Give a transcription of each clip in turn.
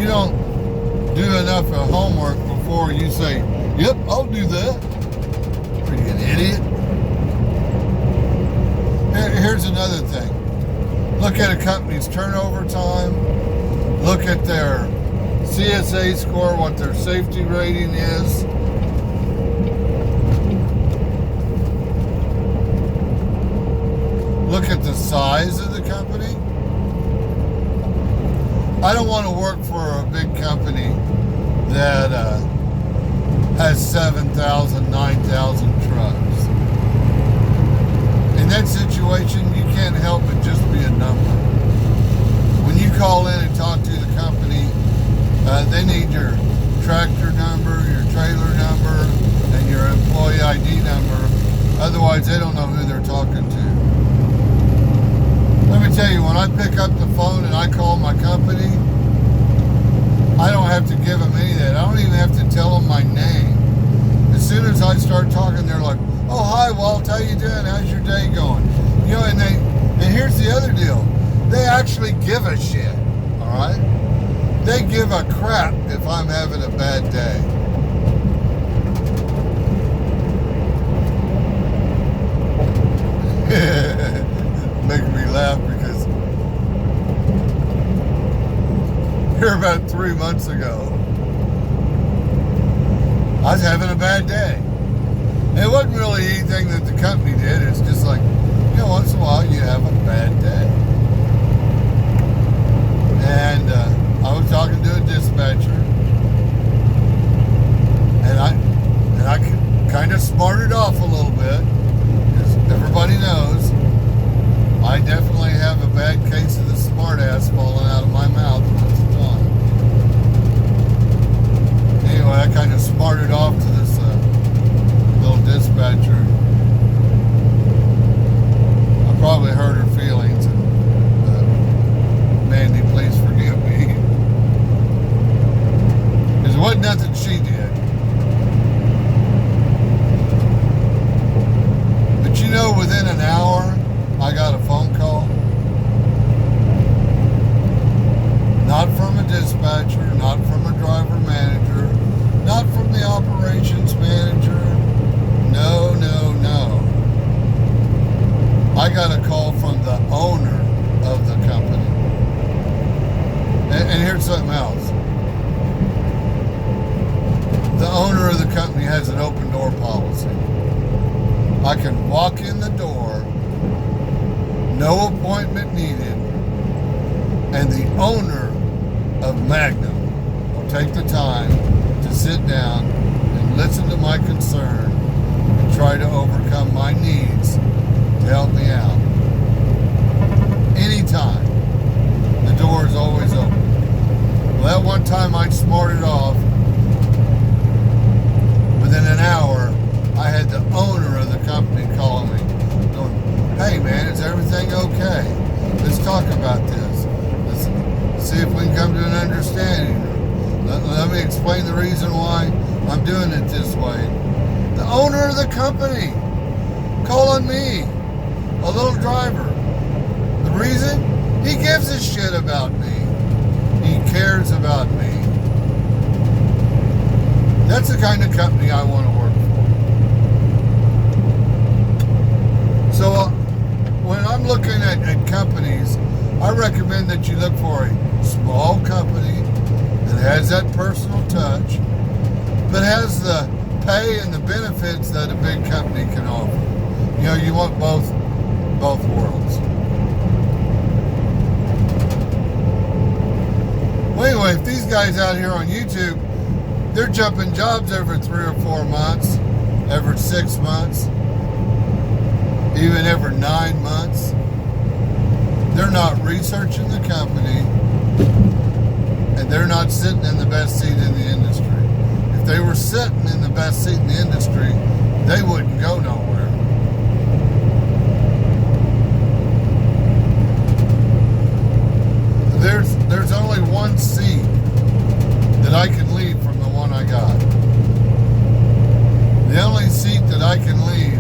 don't do enough of homework before you say, yep, I'll do that. Are you an idiot? Here's another thing. Look at a company's turnover time. Look at their CSA score, what their safety rating is. Look at the size of the company. I don't want to work for a big company that has 7,000, 9,000 trucks. In that situation, you can't help but just be a number. When you call in and talk to the company, they need your tractor number, your trailer number, and your employee ID number. Otherwise, they don't know who they're talking to. Let me tell you, when I pick up the phone and I call my company, I don't have to give them any of that. I don't even have to tell them my name. As soon as I start talking, they're like, oh, hi, Walt, how you doing? How's your day going? You know, and here's the other deal. They actually give a shit, all right? They give a crap if I'm having a bad day. Making me laugh because here about 3 months ago, I was having a bad day. And it wasn't really anything that the company did. It's just like, you know, once in a while you have a bad day. And I was talking to a dispatcher, and I kind of smarted off a little bit, because everybody knows I definitely have a bad case of the smart ass falling out of my mouth once in a while. Anyway, I kind of smarted off to this little dispatcher. I probably hurt her feelings, and Mandy, please forgive me. Because it wasn't nothing she did. But you know, within an hour, I got a phone call. Not from a dispatcher, not from a driver manager, not from the operations manager. No, no, no. I got a call from the owner of the company. And here's something else. The owner of the company has an open door policy. I can walk in the door, no appointment needed, and the owner of Magnum will take the time to sit down and listen to my concern and try to overcome my needs to help me out. Anytime. The door is always open. Well, that one time I smarted off. Within an hour, I had the owner of the company calling me, going, hey man, is everything okay? Let's talk about this. Let's see if we can come to an understanding. Let me explain the reason why I'm doing it this way. The owner of the company calling me, a little driver. The reason? He gives a shit about me. He cares about me. That's the kind of company I want to work for. So when I'm looking at companies, I recommend that you look for a small company that has that personal touch, but has the pay and the benefits that a big company can offer. You know, you want both worlds. Well, anyway, if these guys out here on YouTube, they're jumping jobs every 3 or 4 months, every 6 months, even every 9 months. They're not researching the company, and they're not sitting in the best seat in the industry. If they were sitting in the best seat in the industry, they wouldn't go nowhere. There's only one seat that I can leave from the one I got. The only seat that I can leave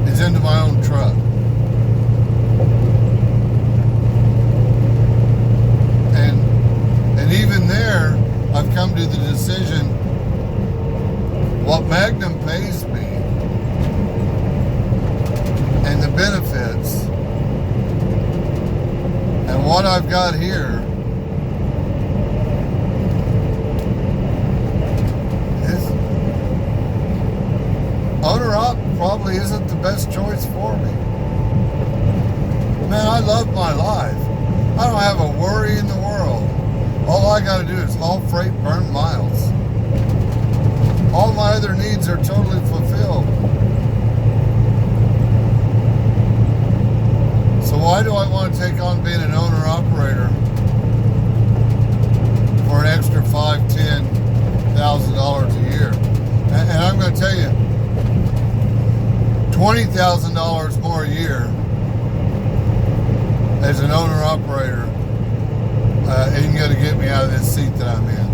is into my own truck. And even to the decision what Magnum pays me and the benefits and what I've got here is owner-op probably isn't the best choice for me. Man, I love my life. I don't have a worry in the world. All I gotta do is haul freight, burn miles. All my other needs are totally fulfilled. So why do I want to take on being an owner-operator for an extra $5,000, $10,000 a year? And I'm going to tell you, $20,000 more a year as an owner-operator ain't going to get me out of this seat that I'm in.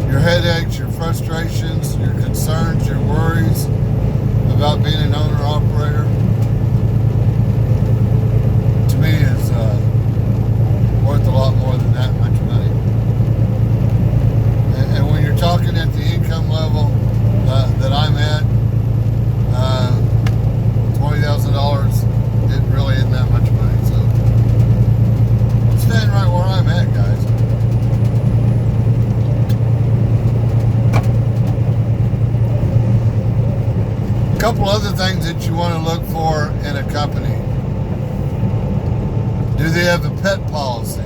Your headaches, your frustrations, your concerns, your worries about being an owner-operator, to me is worth a lot more than that much money. And when you're talking at the income level that I'm at, $20,000, it really isn't that much money. So I'm staying right where I'm at, guys. A couple other things that you want to look for in a company. Do they have a pet policy?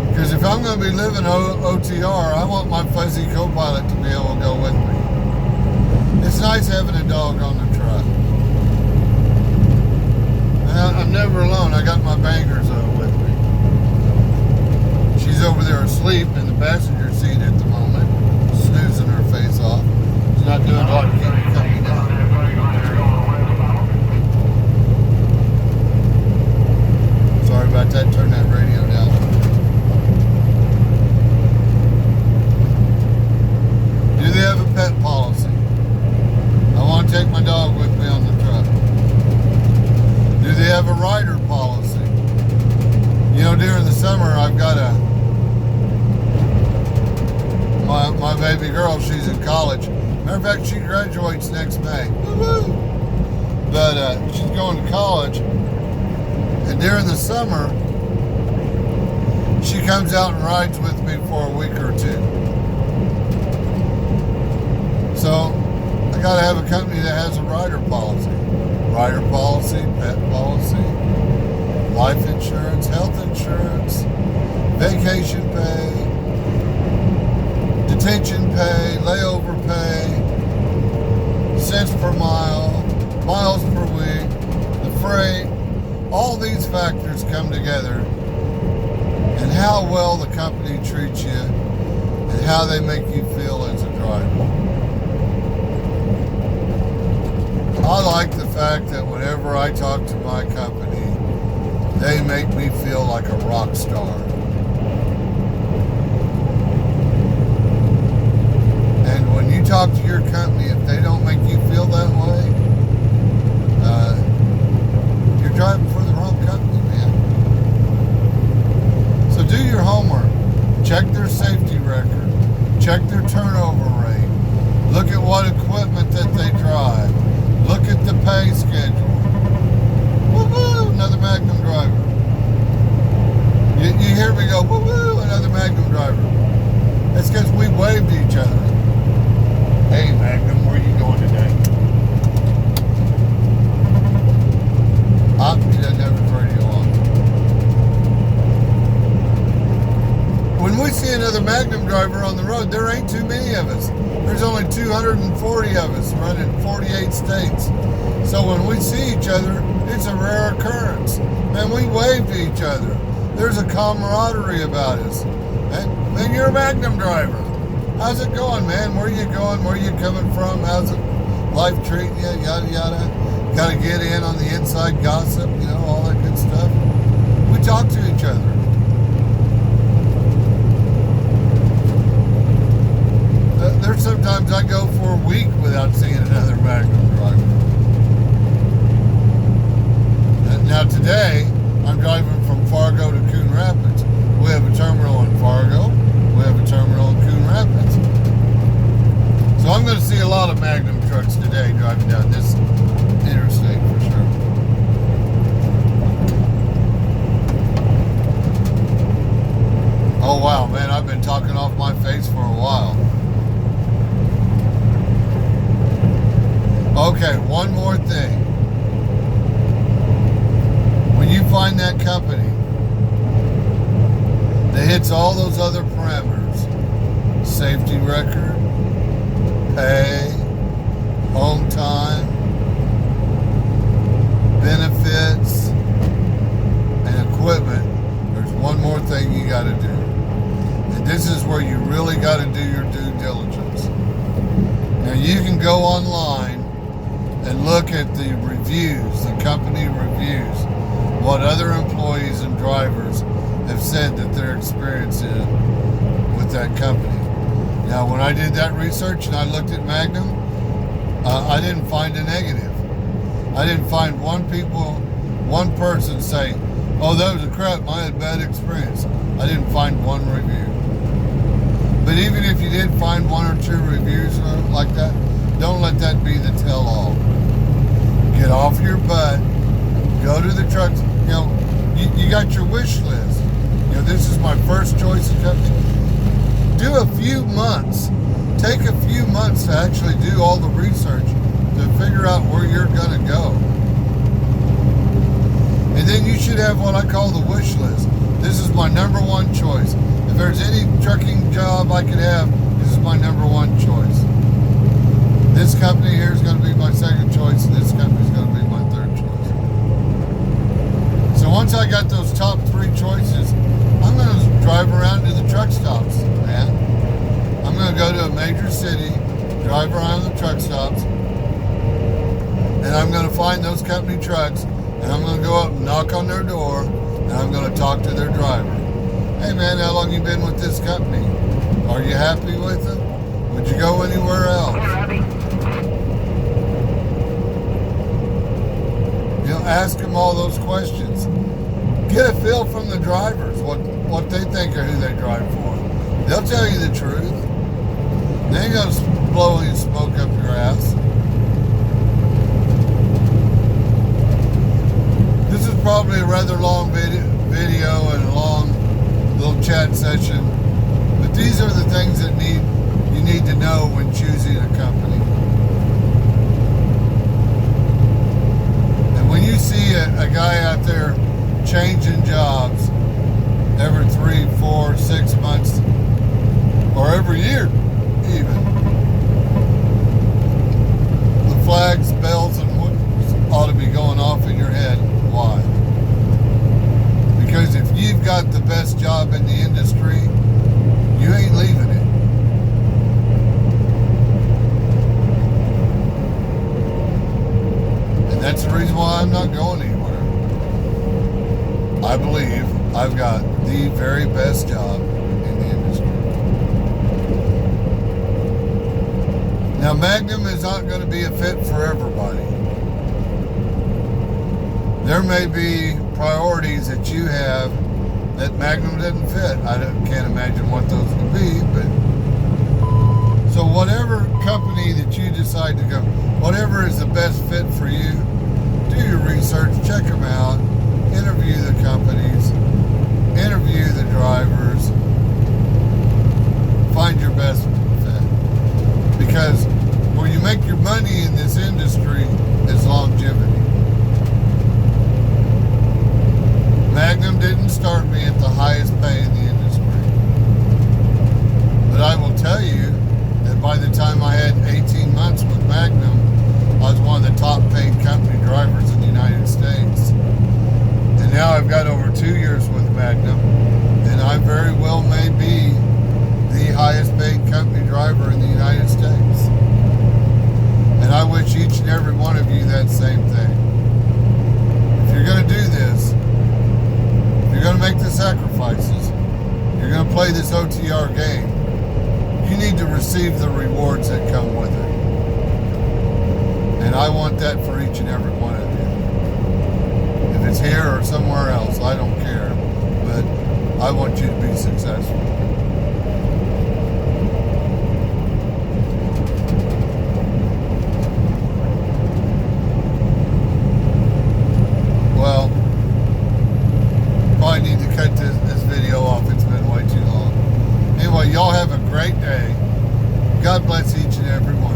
Because if I'm going to be living OTR, I want my fuzzy co-pilot to be able to go with me. It's nice having a dog on the truck. I'm never alone. I got my bangers with me. She's over there asleep in the passenger seat at the moment, snoozing her face off. She's not doing a lot to keep me company down. Sorry about that. Turn that radio down. Do they have a pet policy? I want to take my dog with me on the truck. Do they have a rider policy? You know, during the summer, I've got my baby girl, she's in college. Matter of fact, she graduates next May. Woo-hoo! But she's going to college. And during the summer, she comes out and rides with me for a week or two. So I got to have a company that has a rider policy. Rider policy, pet policy, life insurance, health insurance, vacation pay, detention pay, layover pay, cents per mile, miles per week, the freight. All these factors come together and how well the company treats you and how they make you feel as a driver. I like the fact that whenever I talk to my company, they make me feel like a rock star. And when you talk to your company, if they don't make you feel that way, you're driving for the wrong company, man. So do your homework. Check their safety record. Check their turnover rate. Look at what equipment that they drive. Look at the pay schedule. Woo-hoo, another Magnum driver. You hear me go, woo-hoo, another Magnum driver. That's because we waved to each other. Hey, Magnum, where are you going today? He doesn't have his radio on. When we see another Magnum driver on the road, there ain't too many of us. There's only 240 of us running 48 states. So when we see each other, it's a rare occurrence. Man, we wave to each other. There's a camaraderie about us. And you're a Magnum driver. How's it going, man? Where are you going? Where are you coming from? How's it life treating you? Yada, yada. Got to get in on the inside gossip, you know, all that good stuff. We talk to each other. There's sometimes I go for a week without seeing another Magnum driver. Now today, I'm driving from Fargo to Coon Rapids. find that company that hits all those other parameters, safety record, pay, home time, benefits, and equipment, there's one more thing you got to do. And this is where you really got to do your due diligence. Now you can go online and look at the reviews, the company reviews, what other employees and drivers have said that their experience is with that company. Now, when I did that research and I looked at Magnum, I didn't find a negative. I didn't find one person say, "Oh, that was a crap, I had a bad experience." I didn't find one review. But even if you did find one or two reviews like that, don't let that be the tell-all. Get off your butt, go to the trucks. You know, you got your wish list. You know, this is my first choice of company. Do a few months. Take a few months to actually do all the research to figure out where you're going to go. And then you should have what I call the wish list. This is my number one choice. If there's any trucking job I could have, this is my number one choice. This company here is going to be my second choice, and this company is going to be my third choice. So once I got those top three choices, I'm going to drive around to the truck stops, man. I'm going to go to a major city, drive around the truck stops, and I'm going to find those company trucks, and I'm going to go up and knock on their door, and I'm going to talk to their driver. "Hey man, how long you been with this company? Are you happy with them? Would you go anywhere else?" You know, ask them all those questions. Get a feel from the drivers, what they think or who they drive for. They'll tell you the truth. They ain't gonna blow any smoke up your ass. This is probably a rather long video and a long little chat session, but these are the things that you need to know when choosing a company. And when you see a guy out there changing jobs every 3, 4, 6 months, or every year even, the flags, bells, and whistles ought to be going off in your head. Why? Because if you've got the best job in the industry, you ain't leaving it. And that's the reason why I'm not going anywhere. I believe I've got the very best job in the industry. Now, Magnum is not going to be a fit for everybody. There may be priorities that you have that Magnum doesn't fit. I can't imagine what those would be, but so whatever company that you decide to go, whatever is the best fit for you, do your research, check them out, interview the companies, interview the drivers, find your best fit. Because where you make your money in this industry is longevity. Magnum didn't start me at the highest pay in the industry. But I will tell you that by the time I had 18 months with Magnum, I was one of the top paid company drivers in the United States. And now I've got over 2 years with Magnum, and I very well may be the highest paid company driver in the United States. And I wish each and every one of you that same thing. If you're going to do this, you're going to make the sacrifices, you're going to play this OTR game, you need to receive the rewards that come with it. And I want that for each and every one of you. If it's here or somewhere else, I don't care. But I want you to be successful. Well, probably need to cut this video off. It's been way too long. Anyway, y'all have a great day. God bless each and every one.